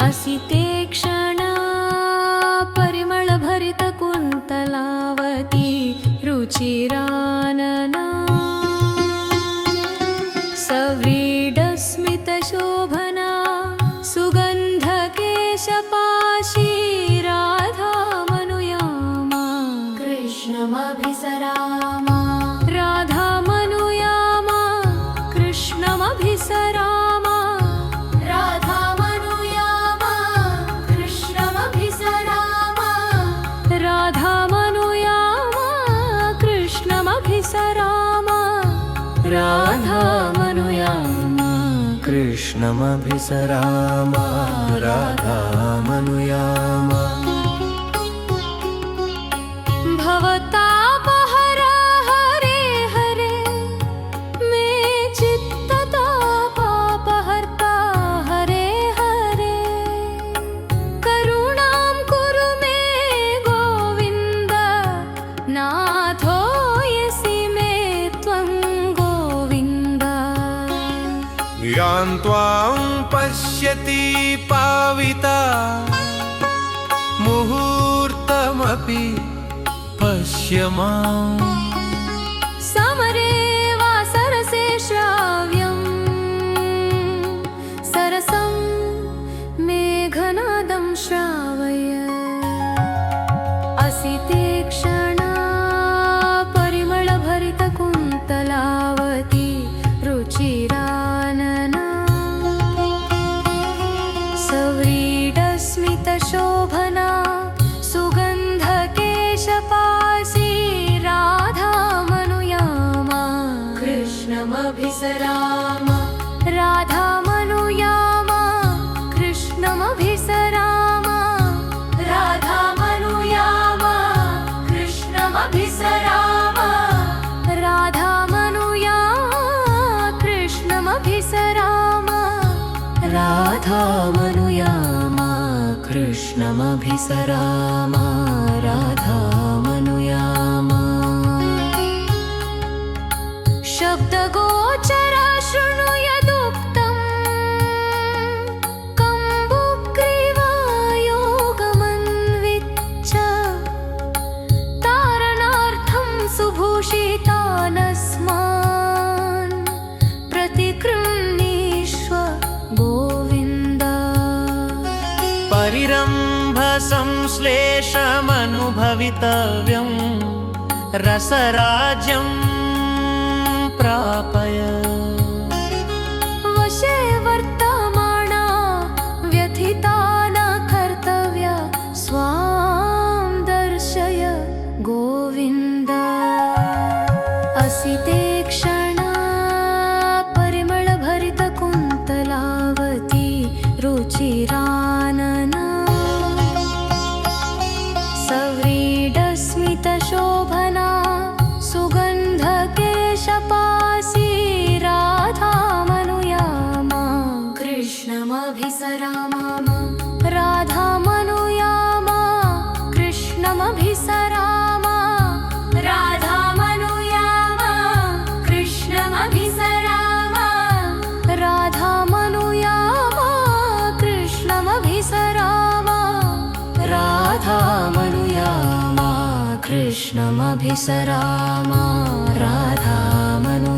असिते क्षणा परिमळभरित कुन्तलावती रुचिरानना सव्रीडस्मितशोभना सुगन्धकेशपाशी राधामनुयामा कृष्णमभिसरामा राधामनुयामा कृष्णमभिसरामा राधामनुयामा कृष्णमभिसरामा राधामनुयामा कृष्णमभिसरामा राधामनुयामा कृष्णमभिसरामा राधामनुयामा भवतापहरा हरे हरे मे चित्ततापापहर्ता हरे हरे करुणां कुरु मे गोविन्द नाथो यसि मे त्वं गोविन्द यां त्वां पश्यति पाविता मुहूर्तमपि पश्य माम् समरे वा सरसे श्राव्यं सरसं मेघनादं श्रावय असिते क्षणा परिमळभरित कुन्तलावती रुचिरानना सव्रीडस्मितशोभना सुगन्धकेशपाशी राधामनुयामा कृष्णमभिसरामा राधामनुयामा कृष्णमभिसरामा राधामनुयामा कृष्णमभिसरामा राधामनुयामा कृष्णमभिसरामा राधामनुयामा कृष्णमभिसरामा राधामनुयामा शब्दगोचरा शृणुयदुक्तं कम्बुग्रीवायोगमन्विच्छ तारणार्थं सुभूषितानस्मान् प्रतिगृह्णीष्व गोविन्द परिरम्भसंश्लेषमनुभवितव्यं रसराज्यं प्रापय वशे वर्तमाना व्यथिता न कर्तव्या स्वां दर्शय गोविन्द असिते क्षणा परिमळभरित कुन्तलावती रुचिरानना सव्रीडस्मितशोभना सुगन्धकेशपाशी राधामनुयामा कृष्णमभिसरामा राधामनुयामा कृष्णमभिसरामा राधामनुयामा कृष्णमभिसरामा राधामनुयामा कृष्णमभिसरामा राधामनुयामा कृष्णमभिसरामा राधामनु